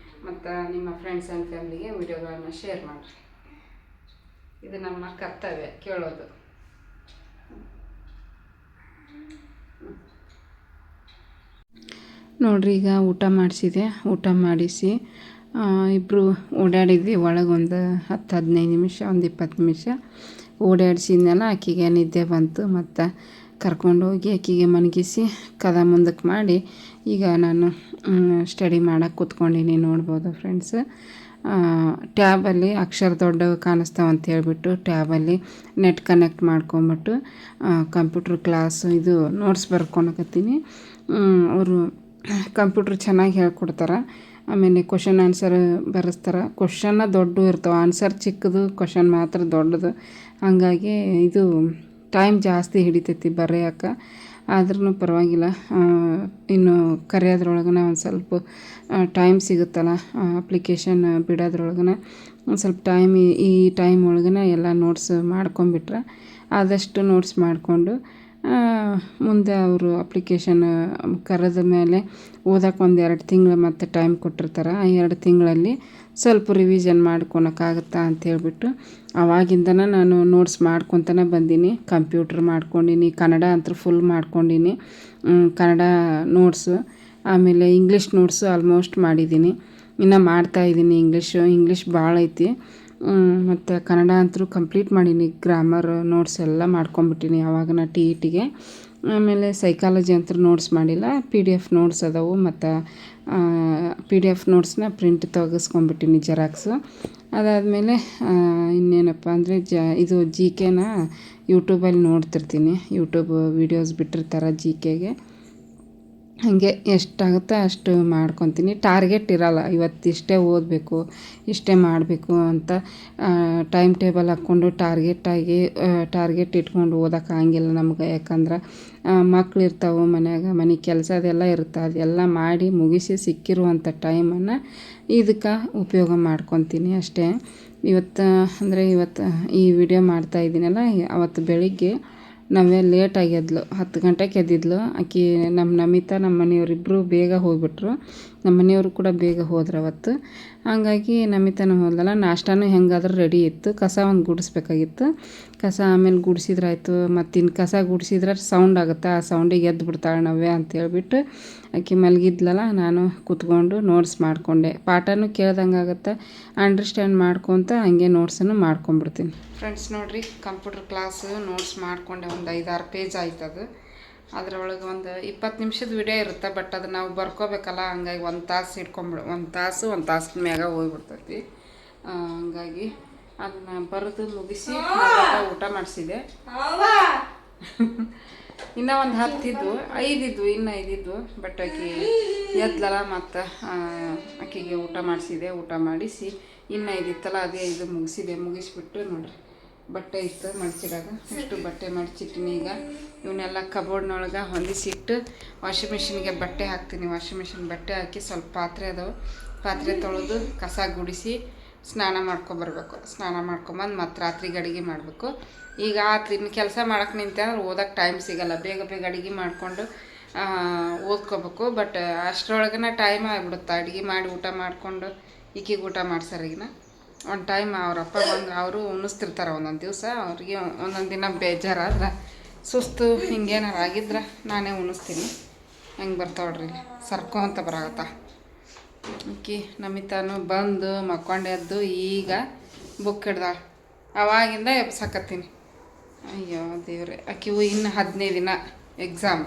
Speaker 1: ಮತ್ತು ನಿಮ್ಮ ಫ್ರೆಂಡ್ಸ್ ಆ್ಯಂಡ್ ಫ್ಯಾಮಿಲಿಗೆ ವಿಡಿಯೋಗಳನ್ನು ಶೇರ್ ಮಾಡಿರಿ. ಇದು ನಮ್ಮ ಕರ್ತವ್ಯ, ಕೇಳೋದು. ನೋಡ್ರಿ, ಈಗ ಊಟ ಮಾಡಿಸಿದೆ. ಊಟ ಮಾಡಿಸಿ ಇಬ್ಬರು ಓಡಾಡಿದ್ವಿ ಒಳಗೊಂದು 10-15 ನಿಮಿಷ, ಒಂದು 20 ನಿಮಿಷ ಓಡಾಡಿಸಿದ್ನೆಲ್ಲ. ಆಕೆಗೆ ನಿದ್ದೆ ಬಂತು, ಮತ್ತು ಕರ್ಕೊಂಡೋಗಿ ಆಕೆಗೆ ಮಲಗಿಸಿ ಕದ ಮುಂದಕ್ಕೆ ಮಾಡಿ ಈಗ ನಾನು ಸ್ಟಡಿ ಮಾಡೋಕ್ಕೆ ಕೂತ್ಕೊಂಡಿನಿ. ನೋಡ್ಬೋದು ಫ್ರೆಂಡ್ಸ್, ಟ್ಯಾಬಲ್ಲಿ ಅಕ್ಷರ ದೊಡ್ಡವು ಕಾಣಿಸ್ತಾವೆ ಅಂತ ಹೇಳ್ಬಿಟ್ಟು ಟ್ಯಾಬಲ್ಲಿ ನೆಟ್ ಕನೆಕ್ಟ್ ಮಾಡ್ಕೊಂಬಿಟ್ಟು ಕಂಪ್ಯೂಟ್ರ್ ಕ್ಲಾಸು ಇದು ನೋಟ್ಸ್ ಬರ್ಕೊಳಕತ್ತೀನಿ. ಅವರು ಕಂಪ್ಯೂಟ್ರ್ ಚೆನ್ನಾಗಿ ಹೇಳ್ಕೊಡ್ತಾರೆ. ಆಮೇಲೆ ಕ್ವಶನ್ ಆನ್ಸರ್ ಬರೆಸ್ತಾರೆ. ಕ್ವಶನ್ನ ದೊಡ್ಡವು ಇರ್ತವೆ, ಆನ್ಸರ್ ಚಿಕ್ಕದು, ಕ್ವಶನ್ ಮಾತ್ರ ದೊಡ್ಡದು. ಹಾಗಾಗಿ ಇದು ಟೈಮ್ ಜಾಸ್ತಿ ಹಿಡಿತೈತಿ ಬರೆಯೋಕೆ. ಆದ್ರೂ ಪರವಾಗಿಲ್ಲ, ಇನ್ನು ಕರೆಯೋದ್ರೊಳಗನ ಒಂದು ಸ್ವಲ್ಪ ಟೈಮ್ ಸಿಗುತ್ತಲ್ಲ, ಅಪ್ಲಿಕೇಶನ್ ಬಿಡೋದ್ರೊಳಗನ ಒಂದು ಸ್ವಲ್ಪ ಈ ಟೈಮ್ ಒಳಗನ ಎಲ್ಲ ನೋಟ್ಸ್ ಮಾಡ್ಕೊಂಬಿಟ್ರೆ ಆದಷ್ಟು ನೋಟ್ಸ್ ಮಾಡಿಕೊಂಡು ಮುಂದೆ ಅವರು ಅಪ್ಲಿಕೇಶನ್ ಕರೆದ ಮೇಲೆ ಓದಕ್ಕೆ ಒಂದು 2 ತಿಂಗಳು ಮತ್ತು ಟೈಮ್ ಕೊಟ್ಟಿರ್ತಾರೆ. ಆ 2 ತಿಂಗಳಲ್ಲಿ ಸ್ವಲ್ಪ ರಿವಿಷನ್ ಮಾಡ್ಕೊಳಕ್ಕಾಗತ್ತಾ ಅಂತೇಳ್ಬಿಟ್ಟು ಆವಾಗಿಂದನೇ ನಾನು ನೋಟ್ಸ್ ಮಾಡ್ಕೊತನೇ ಬಂದೀನಿ. ಕಂಪ್ಯೂಟ್ರ್ ಮಾಡ್ಕೊಂಡೀನಿ, ಕನ್ನಡ ಅಂತೂ ಫುಲ್ ಮಾಡ್ಕೊಂಡೀನಿ. ಕನ್ನಡ ನೋಟ್ಸು, ಆಮೇಲೆ ಇಂಗ್ಲೀಷ್ ನೋಟ್ಸು ಆಲ್ಮೋಸ್ಟ್ ಮಾಡಿದ್ದೀನಿ. ಇನ್ನು ಮಾಡ್ತಾಯಿದ್ದೀನಿ. ಇಂಗ್ಲೀಷ್ ಭಾಳ ಐತಿ. ಮತ್ತು ಕನ್ನಡ ಅಂತೂ ಕಂಪ್ಲೀಟ್ ಮಾಡೀನಿ. ಗ್ರಾಮರ್ ನೋಟ್ಸ್ ಎಲ್ಲ ಮಾಡ್ಕೊಂಬಿಟ್ಟೀನಿ ಯಾವಾಗ ಟಿ ಇ ಟಿಗೆ. ಆಮೇಲೆ ಸೈಕಾಲಜಿ ಅಂತೂ ನೋಟ್ಸ್ ಮಾಡಿಲ್ಲ. PDF ನೋಟ್ಸ್ ಅದಾವು. ಮತ್ತು PDF ನೋಟ್ಸ್ನ ಪ್ರಿಂಟ್ ತೆಗೆಸ್ಕೊಂಬಿಟ್ಟೀನಿ ಜೆರಾಕ್ಸು. ಅದಾದಮೇಲೆ ಇನ್ನೇನಪ್ಪ ಅಂದರೆ ಇದು GKನ ಯೂಟ್ಯೂಬಲ್ಲಿ ನೋಡ್ತಿರ್ತೀನಿ. ಯೂಟ್ಯೂಬ್ ವೀಡಿಯೋಸ್ ಬಿಟ್ಟಿರ್ತಾರೆ GKಗೆ. ಹಾಗೆ ಎಷ್ಟಾಗುತ್ತೋ ಅಷ್ಟು ಮಾಡ್ಕೊತೀನಿ. ಟಾರ್ಗೆಟ್ ಇರೋಲ್ಲ, ಇವತ್ತಿಷ್ಟೇ ಓದಬೇಕು, ಇಷ್ಟೇ ಮಾಡಬೇಕು ಅಂತ ಟೈಮ್ ಟೇಬಲ್ ಹಾಕ್ಕೊಂಡು ಟಾರ್ಗೆಟ್ ಇಟ್ಕೊಂಡು ಓದೋಕ್ಕಾಗಿಲ್ಲ ನಮ್ಗೆ. ಯಾಕಂದ್ರೆ ಮಕ್ಳು ಇರ್ತಾವೆ ಮನ್ಯಾಗ, ಮನೆ ಕೆಲಸ ಅದೆಲ್ಲ ಇರುತ್ತೆ. ಅದೆಲ್ಲ ಮಾಡಿ ಮುಗಿಸಿ ಸಿಕ್ಕಿರುವಂಥ ಟೈಮನ್ನು ಇದಕ್ಕೆ ಉಪಯೋಗ ಮಾಡ್ಕೊತೀನಿ ಅಷ್ಟೇ. ಇವತ್ತು ಈ ವಿಡಿಯೋ ಮಾಡ್ತಾಯಿದ್ದೀನಲ್ಲ, ಅವತ್ತು ಬೆಳಿಗ್ಗೆ ನವ್ಯ ಲೇಟಾಗಿ ಎದ್ಲು. 10 ಗಂಟೆಗೆ ಎದ್ದಿದ್ಲು ಆಕೆ. ನಮಿತಾ ನಮ್ಮ ಮನೆಯವರಿಬ್ಬರು ಬೇಗ ಹೋಗ್ಬಿಟ್ರು. ನಮ್ಮ ಮನೆಯವರು ಕೂಡ ಬೇಗ ಹೋದ್ರು ಅವತ್ತು. ಹಾಗಾಗಿ ನಮಿತಾನು ಹೋದಲ್ಲ. ನಾಷ್ಟಾನು ಹೆಂಗಾದ್ರೂ ರೆಡಿ ಇತ್ತು. ಕಸ ಒಂದು ಗುಡಿಸ್ಬೇಕಾಗಿತ್ತು. ಕಸ ಆಮೇಲೆ ಗುಡಿಸಿದ್ರಾಯ್ತು. ಮತ್ತಿನ್ನು ಕಸ ಗುಡಿಸಿದ್ರೆ ಸೌಂಡ್ ಆಗುತ್ತೆ, ಆ ಸೌಂಡಿಗೆ ಎದ್ದು ಬಿಡ್ತಾಳೆ ನವ್ಯ ಅಂತೇಳ್ಬಿಟ್ಟು ಆಕೆ ಮಲಗಿದ್ಲಲ್ಲ, ನಾನು ಕೂತ್ಕೊಂಡು ನೋಟ್ಸ್ ಮಾಡಿಕೊಂಡೆ. ಪಾಠನೂ ಕೇಳ್ದಂಗೆ ಆಗುತ್ತೆ, ಅಂಡರ್ಸ್ಟ್ಯಾಂಡ್ ಮಾಡ್ಕೊತ ಹಂಗೆ ನೋಟ್ಸನ್ನು ಮಾಡ್ಕೊಂಬಿಡ್ತೀನಿ. ಫ್ರೆಂಡ್ಸ್ ನೋಡಿರಿ, ಕಂಪ್ಯೂಟರ್ ಕ್ಲಾಸು ನೋಟ್ಸ್ ಮಾಡಿಕೊಂಡೆ. ಒಂದು 5-6 ಪೇಜ್ ಆಯ್ತದು. ಅದರೊಳಗೆ ಒಂದು 20 ನಿಮಿಷದ ವಿಡಿಯೋ ಇರುತ್ತೆ. ಬಟ್ ಅದು ನಾವು ಬರ್ಕೋಬೇಕಲ್ಲ, ಹಂಗಾಗಿ 1 ತಾಸು ಹಿಡ್ಕೊಂಬಿಡು. 1 ತಾಸು ಮ್ಯಾಗ ಹೋಗ್ಬಿಡ್ತೈತಿ. ಹಂಗಾಗಿ ಅದನ್ನ ಬರೆದು ಮುಗಿಸಿ ಊಟ ಮಾಡಿಸಿದೆ. ಇನ್ನೂ ಒಂದು 5 ಇದ್ವು. ಇನ್ನು 5 ಇದ್ವು. ಬಟ್ ಆಕೆ ಎದ್ಲಲ್ಲ, ಮತ್ತು ಆಕೆಗೆ ಊಟ ಮಾಡಿಸಿದೆ. ಊಟ ಮಾಡಿಸಿ ಇನ್ನು 5 ಇತ್ತಲ್ಲ, ಅದೇ 5 ಮುಗಿಸಿದೆ. ಮುಗಿಸ್ಬಿಟ್ಟು ನೋಡಿರಿ, ಬಟ್ಟೆ ಇತ್ತು ಮಡ್ಚಿಡೋದು. ಅಷ್ಟು ಬಟ್ಟೆ ಮಡ್ಚಿಟ್ಟಿನಿ. ಈಗ ಇವನ್ನೆಲ್ಲ ಕಬೋರ್ಡ್ನೊಳಗೆ ಹೊಂದಿಸಿಟ್ಟು ವಾಷಿಂಗ್ ಮಿಷಿನ್ಗೆ ಬಟ್ಟೆ ಹಾಕ್ತೀನಿ. ವಾಷಿಂಗ್ ಮಿಷಿನ್ ಬಟ್ಟೆ ಹಾಕಿ ಸ್ವಲ್ಪ ಪಾತ್ರೆ ಅದಾವೆ, ಪಾತ್ರೆ ತೊಳೆದು ಕಸ ಗುಡಿಸಿ ಸ್ನಾನ ಮಾಡ್ಕೊಬರ್ಬೇಕು. ಸ್ನಾನ ಮಾಡ್ಕೊಂಬಂದು ಮತ್ತು ರಾತ್ರಿಗೆ ಅಡುಗೆ ಮಾಡಬೇಕು. ಈಗ ಇನ್ನು ಕೆಲಸ ಮಾಡೋಕೆ ನಿಂತೆ ಅಂದ್ರೆ ಓದೋಕ್ಕೆ ಟೈಮ್ ಸಿಗೋಲ್ಲ. ಬೇಗ ಅಡುಗೆ ಮಾಡಿಕೊಂಡು ಓದ್ಕೋಬೇಕು. ಬಟ್ ಅಷ್ಟರೊಳಗನ ಟೈಮ್ ಆಗಿಬಿಡುತ್ತೆ. ಅಡುಗೆ ಮಾಡಿ ಊಟ ಮಾಡಿಕೊಂಡು ಈಕಿಗೆ ಊಟ ಮಾಡ್ಸೋರಿಗಿನ ಒಂದು ಟೈಮ್ ಅವರಪ್ಪ ಬಂದ್ರೆ ಅವರು ಉಣಿಸ್ತಿರ್ತಾರೆ. ಒಂದೊಂದು ದಿವಸ ಅವ್ರಿಗೆ ಒಂದೊಂದು ದಿನ ಬೇಜಾರಾದ್ರೆ, ಸುಸ್ತು ಹಿಂಗೇನಾರು ಆಗಿದ್ರೆ ನಾನೇ ಉಣಿಸ್ತೀನಿ. ಹೆಂಗೆ ಬರ್ತಾವ್ರಿ, ಸರ್ಕೊಂತ ಬರಾಗತ್ತ. ಆಕಿ ನಮಿತಾನು ಬಂದು ಮಕ್ಕೊಂಡು ಎದ್ದು ಈಗ ಬುಕ್ ಹಿಡ್ದಾಳೆ. ಅವಾಗಿಂದ ಎಬ್ಸಾಕತ್ತೀನಿ. ಅಯ್ಯೋ ದೇವ್ರೆ. ಆಕಿವು ಇನ್ನು 15 ದಿನ ಎಕ್ಸಾಮ್.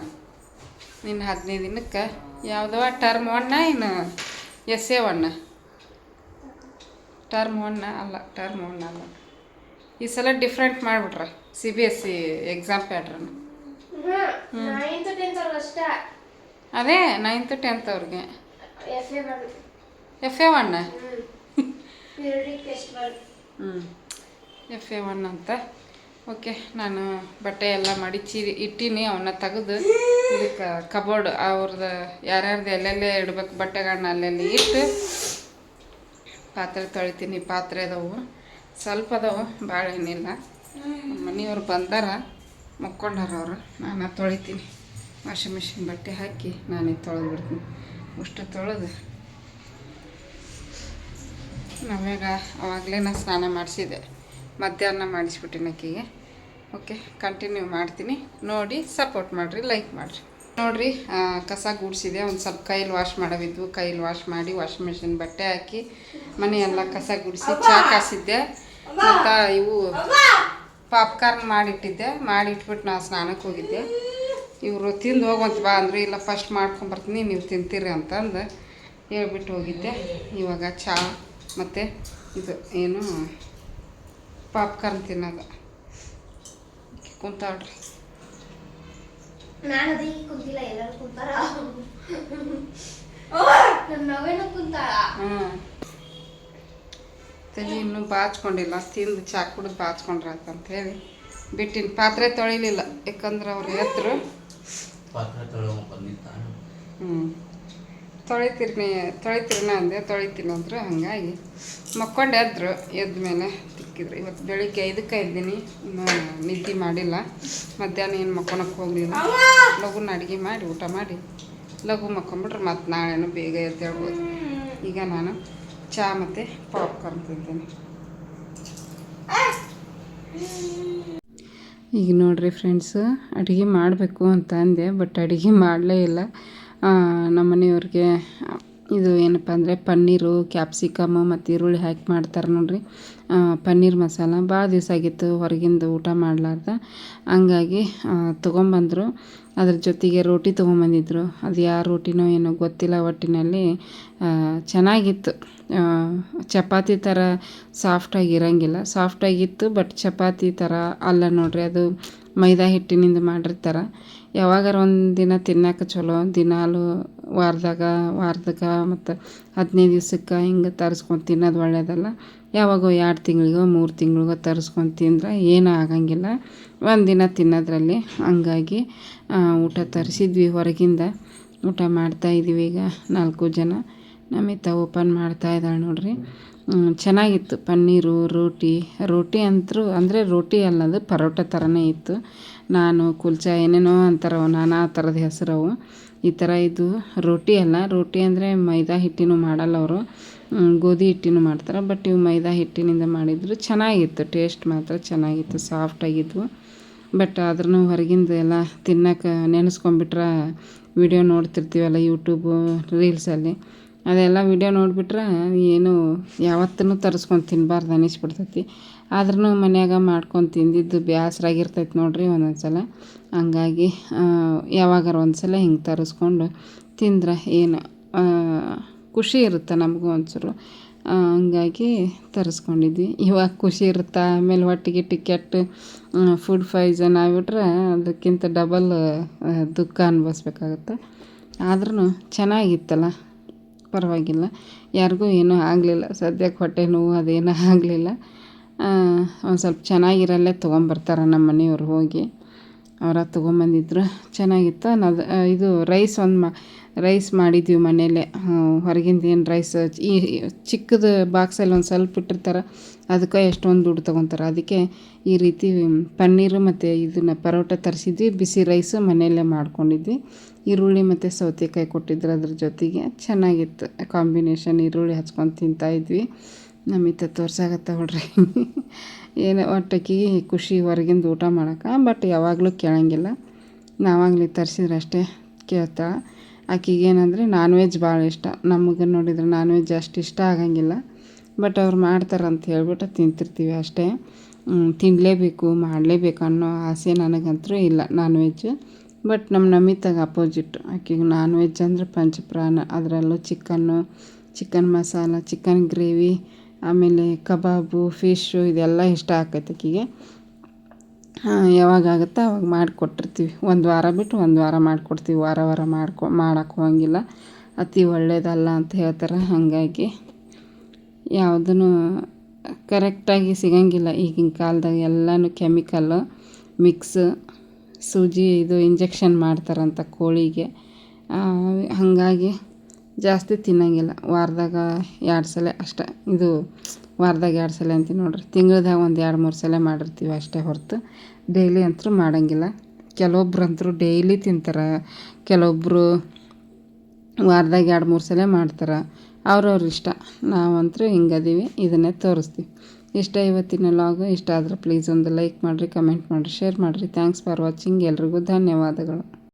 Speaker 1: ಇನ್ನು 15 ದಿನಕ್ಕೆ ಯಾವುದವ ಟರ್ಮ್ 1 ಇನ್ನು essay 1. ಟರ್ಮ್ 1 ಅಲ್ಲ. ಈ ಸಲ ಡಿಫ್ರೆಂಟ್ ಮಾಡಿಬಿಟ್ರೆ CBSE ಎಕ್ಸಾಮ್ ಪ್ಯಾಟ್ರನ್. ಅದೇ 9th 10th ಅವ್ರಿಗೆ FA1 FA1 ಅಂತ. ಓಕೆ, ನಾನು ಬಟ್ಟೆ ಎಲ್ಲ ಮಡಿಚಿ ಇಟ್ಟೀನಿ. ಅವನ್ನ ತೆಗೆದು ಇದಕ್ಕೆ ಕಬೋರ್ಡ್ ಅವ್ರದ್ದು ಯಾರ್ಯಾರ್ದು ಎಲ್ಲೆಲ್ಲೇ ಇಡಬೇಕು ಬಟ್ಟೆಗಳನ್ನ ಅಲ್ಲೆಲ್ಲಿ ಇಟ್ಟು ಪಾತ್ರೆ ತೊಳಿತೀನಿ. ಪಾತ್ರೆ ಅದಾವು, ಸ್ವಲ್ಪ ಅದಾವು, ಭಾಳ ಏನಿಲ್ಲ. ಮನೆಯವ್ರು ಬಂದಾರ, ಮಕ್ಕೊಂಡಾರ ಅವರು. ನಾನು ತೊಳಿತೀನಿ. ವಾಷಿಂಗ್ ಮಿಷಿನ್ ಬಟ್ಟೆ ಹಾಕಿ ನಾನೇ ತೊಳೆದು ಬಿಡ್ತೀನಿ. ಅಷ್ಟು ತೊಳೆದು ನಾವ್ಯಾಗ ಅವಾಗಲೇ ನಾನು ಸ್ನಾನ ಮಾಡಿಸಿದೆ. ಮಧ್ಯಾಹ್ನ ಮಾಡಿಸ್ಬಿಟ್ಟಿನಿ ಆಕೆಗೆ. ಓಕೆ, ಕಂಟಿನ್ಯೂ ಮಾಡ್ತೀನಿ. ನೋಡಿ ಸಪೋರ್ಟ್ ಮಾಡಿರಿ, ಲೈಕ್ ಮಾಡಿರಿ. ನೋಡಿರಿ, ಕಸ ಗುಡಿಸಿದೆ. ಒಂದು ಸ್ವಲ್ಪ ಕೈಲಿ ವಾಶ್ ಮಾಡೋವಿದ್ವು, ಕೈಲಿ ವಾಶ್ ಮಾಡಿ ವಾಷಿಂಗ್ ಮಿಷಿನ್ ಬಟ್ಟೆ ಹಾಕಿ ಮನೆಯೆಲ್ಲ ಕಸ ಗುಡಿಸಿ ಚಹಾ ಕಾಸಿದ್ದೆ. ಮತ್ತು ಇವು ಪಾಪ್ಕಾರ್ನ್ ಮಾಡಿಟ್ಟಿದ್ದೆ. ಮಾಡಿಟ್ಬಿಟ್ಟು ನಾನು ಸ್ನಾನಕ್ಕೆ ಹೋಗಿದ್ದೆ. ಇವರು ತಿಂದು ಹೋಗುವಂತ ಬಾ ಅಂದರು. ಇಲ್ಲ, ಫಸ್ಟ್ ಮಾಡ್ಕೊಂಬರ್ತೀನಿ, ನೀವು ತಿಂತೀರಿ ಅಂತಂದು ಹೇಳ್ಬಿಟ್ಟು ಹೋಗಿದ್ದೆ. ಇವಾಗ ಚಹಾ ಮತ್ತು ಇದು ಏನು ಪಾಪ್ಕಾರ್ನ್ ತಿನ್ನೋದು. ಕುಂತಾಳ್ರಿ.
Speaker 2: ನಾನು ಅದಕ್ಕೆ ಕುಂತಿಲ್ಲ, ಎಲ್ಲರೂ ಕುಂತಾರ. ನವೇನು ಕುಂತಾಳ.
Speaker 1: ತಲೆ ಇನ್ನೂ ಬಾಚ್ಕೊಂಡಿಲ್ಲ. ತಿಂದು ಚಾ ಕುಡಿದು ಬಾಚ್ಕೊಂಡ್ರಾತಂತ ಹೇಳಿ ಬಿಟ್ಟಿನಿ. ಪಾತ್ರೆ ತೊಳಿಲಿಲ್ಲ, ಯಾಕಂದ್ರೆ ಅವ್ರು ಎದ್ರು. ತೊಳಿತೀರಿನ ಅಂದೆ. ತೊಳಿತೀನಿ ಅಂದರು. ಹಾಗಾಗಿ ಮಕ್ಕೊಂಡು ಎದ್ರು. ಎದ್ದ ಮೇಲೆ ತಿಕ್ಕ ಸಿಕ್ಕಿದ್ರು. ಇವತ್ತು ಬೆಳಿಗ್ಗೆ 5ಕ್ಕೆ ಎದ್ದೀನಿ, ನಿದ್ದೆ ಮಾಡಿಲ್ಲ. ಮಧ್ಯಾಹ್ನ ಏನು ಮಕ್ಕೊಳಕ್ಕೆ ಹೋಗಲಿಲ್ಲ. ಲಘುನ ಅಡುಗೆ ಮಾಡಿ ಊಟ ಮಾಡಿ ಲಘು ಮಕ್ಕೊಂಬಿಟ್ರೆ ಮತ್ತು ನಾಳೆನೂ ಬೇಗ ಎದ್ದೇಳ್ಬೋದು. ಈಗ ನಾನು ಚಹಾ ಮತ್ತು ಪಾಪ್ಕಾರ್ನ್ ತಿಂತೀನಿ. ಈಗ ನೋಡಿರಿ ಫ್ರೆಂಡ್ಸು, ಅಡುಗೆ ಮಾಡಬೇಕು ಅಂತ ಅಂದೆ, ಬಟ್ ಅಡುಗೆ ಮಾಡಲೇ ಇಲ್ಲ. ನಮ್ಮ ಮನೆಯವ್ರಿಗೆ ಇದು ಏನಪ್ಪ ಅಂದರೆ ಪನ್ನೀರು, ಕ್ಯಾಪ್ಸಿಕಮ್ಮು ಮತ್ತು ಈರುಳ್ಳಿ ಹಾಕಿ ಮಾಡ್ತಾರೆ ನೋಡಿರಿ, ಪನ್ನೀರ್ ಮಸಾಲ. ಭಾಳ ದಿವಸ ಆಗಿತ್ತು ಹೊರಗಿಂದ ಊಟ ಮಾಡಲಾರ್ದ. ಹಂಗಾಗಿ ತೊಗೊಂಬಂದರು. ಅದ್ರ ಜೊತೆಗೆ ರೋಟಿ ತೊಗೊಂಬಂದಿದ್ರು. ಅದು ಯಾವ ರೋಟಿನೋ ಏನೋ ಗೊತ್ತಿಲ್ಲ, ಒಟ್ಟಿನಲ್ಲಿ ಚೆನ್ನಾಗಿತ್ತು. ಚಪಾತಿ ಥರ ಸಾಫ್ಟಾಗಿ ಇರೋಂಗಿಲ್ಲ, ಸಾಫ್ಟಾಗಿತ್ತು, ಬಟ್ ಚಪಾತಿ ಥರ ಅಲ್ಲ ನೋಡ್ರಿ. ಅದು ಮೈದಾ ಹಿಟ್ಟಿನಿಂದ ಮಾಡಿರ್ತಾರೆ. ಯಾವಾಗಾರ ಒಂದು ದಿನ ತಿನ್ನೋಕೆ ಚಲೋ, ದಿನಾಲು ವಾರದಾಗ ಮತ್ತು 15 ದಿವ್ಸಕ್ಕೆ ಹಿಂಗೆ ತರಿಸ್ಕೊಂಡು ತಿನ್ನೋದು ಒಳ್ಳೆಯದಲ್ಲ. ಯಾವಾಗೋ 2 ತಿಂಗಳಿಗೋ 3 ತಿಂಗಳಿಗೋ ತರಿಸ್ಕೊಂಡು ತಿಂದ್ರೆ ಏನೂ ಆಗಂಗಿಲ್ಲ, ಒಂದಿನ ತಿನ್ನೋದ್ರಲ್ಲಿ. ಹಂಗಾಗಿ ಊಟ ತರಿಸಿದ್ವಿ, ಹೊರಗಿಂದ ಊಟ ಮಾಡ್ತಾಯಿದ್ದೀವಿ. ಈಗ 4 ಜನ. ನಮಿತ ಓಪನ್ ಮಾಡ್ತಾಯಿದ್ದಾಳೆ ನೋಡ್ರಿ. ಚೆನ್ನಾಗಿತ್ತು ಪನ್ನೀರು, ರೋಟಿ ಅಂತೂ ಅಂದರೆ ರೋಟಿ ಅಲ್ಲದು ಪರೋಟ ಥರನೇ ಇತ್ತು. ನಾನು ಕುಲ್ಚಾ ಏನೇನೋ ಅಂತಾರವ, ನಾನಾ ಥರದ ಹೆಸರವು. ಈ ಥರ ಇದು ರೋಟಿ ಅಲ್ಲ. ರೋಟಿ ಅಂದರೆ ಮೈದಾ ಹಿಟ್ಟಿನೂ ಮಾಡಲ್ಲ ಅವರು, ಗೋಧಿ ಹಿಟ್ಟಿನೂ ಮಾಡ್ತಾರೆ. ಬಟ್ ಇವು ಮೈದಾ ಹಿಟ್ಟಿನಿಂದ ಮಾಡಿದ್ರು. ಚೆನ್ನಾಗಿತ್ತು, ಟೇಸ್ಟ್ ಮಾತ್ರ ಚೆನ್ನಾಗಿತ್ತು, ಸಾಫ್ಟಾಗಿದ್ವು. ಬಟ್ ಆದ್ರೂ ಹೊರಗಿಂದ ಎಲ್ಲ ತಿನ್ನೋಕೆ ನೆನೆಸ್ಕೊಂಬಿಟ್ರೆ, ವಿಡಿಯೋ ನೋಡ್ತಿರ್ತೀವಲ್ಲ ಯೂಟ್ಯೂಬು ರೀಲ್ಸಲ್ಲಿ, ಅದೆಲ್ಲ ವಿಡಿಯೋ ನೋಡಿಬಿಟ್ರೆ ಏನು ಯಾವತ್ತೂ ತರಿಸ್ಕೊಂಡು ತಿನ್ನಬಾರ್ದು ಅನ್ನಿಸ್ಬಿಡ್ತೈತಿ. ಆದ್ರೂ ಮನ್ಯಾಗ ಮಾಡ್ಕೊಂಡು ತಿಂದಿದ್ದು ಬೇಸರಾಗಿರ್ತೈತಿ ನೋಡ್ರಿ ಒಂದೊಂದು ಸಲ. ಹಂಗಾಗಿ ಯಾವಾಗಾರ ಒಂದು ಸಲ ಹಿಂಗೆ ತರಿಸ್ಕೊಂಡು ತಿಂದ್ರೆ ಏನು ಖುಷಿ ಇರುತ್ತೆ ನಮಗೂ ಒಂಚೂರು. ಹಂಗಾಗಿ ತರಿಸ್ಕೊಂಡಿದ್ವಿ. ಇವಾಗ ಖುಷಿ ಇರುತ್ತೆ, ಆಮೇಲೆ ಹೊಟ್ಟೆಗೆ ಟಿಕೆಟ್ ಫುಡ್ ಪಾಯ್ಸನ್ ಆಗಿಬಿಟ್ರೆ ಅದಕ್ಕಿಂತ ಡಬಲ್ ದುಃಖ ಅನುಭವಿಸ್ಬೇಕಾಗತ್ತೆ. ಆದ್ರೂ ಚೆನ್ನಾಗಿತ್ತಲ್ಲ, ಪರವಾಗಿಲ್ಲ. ಯಾರಿಗೂ ಏನೂ ಆಗಲಿಲ್ಲ. ಸದ್ಯಕ್ಕೆ ಹೊಟ್ಟೆ ನೋವು ಅದೇನೂ ಆಗಲಿಲ್ಲ. ಒಂದು ಸ್ವಲ್ಪ ಚೆನ್ನಾಗಿರಲ್ಲೇ ತೊಗೊಂಬರ್ತಾರೆ ನಮ್ಮ ಮನೆಯವ್ರು ಹೋಗಿ. ಅವರ ತೊಗೊಂಬಂದಿದ್ರು, ಚೆನ್ನಾಗಿತ್ತು. ಇದು ರೈಸ್ ಮಾಡಿದ್ವಿ ಮನೆಯಲ್ಲೇ. ಹೊರಗಿಂದ ಏನು ರೈಸ್ ಈ ಚಿಕ್ಕದು ಬಾಕ್ಸಲ್ಲಿ ಒಂದು ಸ್ವಲ್ಪ ಇಟ್ಟಿರ್ತಾರೆ, ಅದಕ್ಕೆ ಎಷ್ಟೊಂದು ದುಡ್ಡು ತೊಗೊತಾರೆ. ಅದಕ್ಕೆ ಈ ರೀತಿ ಪನ್ನೀರು ಮತ್ತು ಇದನ್ನು ಪರೋಟ ತರಿಸಿದ್ವಿ. ಬಿಸಿ ರೈಸು ಮನೆಯಲ್ಲೇ ಮಾಡ್ಕೊಂಡಿದ್ವಿ. ಈರುಳ್ಳಿ ಮತ್ತು ಸೌತೆಕಾಯಿ ಕೊಟ್ಟಿದ್ರು ಅದ್ರ ಜೊತೆಗೆ. ಚೆನ್ನಾಗಿತ್ತು ಕಾಂಬಿನೇಷನ್. ಈರುಳ್ಳಿ ಹಚ್ಕೊಂಡು ತಿಂತಾಯಿದ್ವಿ. ನಮಿತ ತೋರ್ಸಾಗತ್ತ ನೋಡ್ರಿ. ಏನೋ ಒಟ್ಟಕ್ಕೆ ಖುಷಿ ಹೊರಗಿಂದ ಊಟ ಮಾಡೋಕೆ. ಬಟ್ ಯಾವಾಗಲೂ ಕೇಳೋಂಗಿಲ್ಲ, ನಾವಾಗಲಿ ತರಿಸಿದ್ರೆ ಅಷ್ಟೇ ಕೇಳ್ತಾಳೆ. ಆಕೆಗೆ ಏನಂದರೆ ನಾನ್ ವೆಜ್ ಭಾಳ ಇಷ್ಟ. ನಮಗೆ ನೋಡಿದ್ರೆ ನಾನ್ ವೆಜ್ ಅಷ್ಟು ಇಷ್ಟ ಆಗಂಗಿಲ್ಲ. ಬಟ್ ಅವ್ರು ಮಾಡ್ತಾರಂತ ಹೇಳ್ಬಿಟ್ಟು ತಿಂತಿರ್ತೀವಿ ಅಷ್ಟೇ. ತಿನ್ನಲೇಬೇಕು, ಮಾಡಲೇಬೇಕು ಅನ್ನೋ ಆಸೆ ನನಗಂತೂ ಇಲ್ಲ ನಾನ್ ವೆಜ್. ಬಟ್ ನಮ್ಮ ನಮಿತಾಗ ಅಪೋಸಿಟ್. ಆಕೆಗೆ ನಾನ್ ವೆಜ್ ಅಂದರೆ ಪಂಚಪ್ರಾಣ. ಅದರಲ್ಲೂ ಚಿಕನ್ ಮಸಾಲ, ಚಿಕನ್ ಗ್ರೇವಿ, ಆಮೇಲೆ ಕಬಾಬು, ಫಿಶ್ಶು ಇದೆಲ್ಲ ಇಷ್ಟ ಆಕೈತೆ ಆಕೆಗೆ. ಯಾವಾಗಾಗುತ್ತೋ ಅವಾಗ ಮಾಡಿಕೊಟ್ಟಿರ್ತೀವಿ. ಒಂದು ವಾರ ಬಿಟ್ಟು ಒಂದು ವಾರ ಮಾಡಿಕೊಡ್ತೀವಿ. ವಾರ ಮಾಡೋಕ್ಕೆ ಹೋಗಂಗಿಲ್ಲ, ಅತಿ ಒಳ್ಳೆಯದಲ್ಲ ಅಂತ ಹೇಳ್ತಾರೆ. ಹಾಗಾಗಿ ಯಾವುದೂ ಕರೆಕ್ಟಾಗಿ ಸಿಗಂಗಿಲ್ಲ ಈಗಿನ ಕಾಲದಾಗ. ಎಲ್ಲನೂ ಕೆಮಿಕಲ್ಲು ಮಿಕ್ಸ್, ಸೂಜಿ ಇದು ಇಂಜೆಕ್ಷನ್ ಮಾಡ್ತಾರಂತ ಕೋಳಿಗೆ. ಹಾಗಾಗಿ ಜಾಸ್ತಿ ತಿನ್ನಂಗಿಲ್ಲ. ವಾರದಾಗ 2 ಸಲ ಅಷ್ಟೇ. ಇದು ವಾರದಾಗ 2 ಸಲ ಅಂತೀನಿ ನೋಡ್ರಿ, ತಿಂಗಳದಾಗ ಒಂದು 2-3 ಸಲ ಮಾಡಿರ್ತೀವಿ ಅಷ್ಟೇ ಹೊರತು ಡೈಲಿ ಅಂತೂ ಮಾಡೋಂಗಿಲ್ಲ. ಕೆಲವೊಬ್ರು ಅಂತೂ ಡೈಲಿ ತಿಂತಾರೆ, ಕೆಲವೊಬ್ಬರು ವಾರದಾಗ 2-3 ಸಲ ಮಾಡ್ತಾರೆ. ಅವ್ರವ್ರ ಇಷ್ಟ. ನಾವಂತೂ ಹಿಂಗದೀವಿ, ಇದನ್ನೇ ತೋರಿಸ್ತೀವಿ. ಇಷ್ಟ ಇವತ್ತಿನ ಲಾಗು. ಇಷ್ಟ ಆದರೆ ಪ್ಲೀಸ್ ಒಂದು ಲೈಕ್ ಮಾಡಿರಿ, ಕಮೆಂಟ್ ಮಾಡಿರಿ, ಶೇರ್ ಮಾಡಿರಿ. Thanks for watching. ಎಲ್ರಿಗೂ ಧನ್ಯವಾದಗಳು.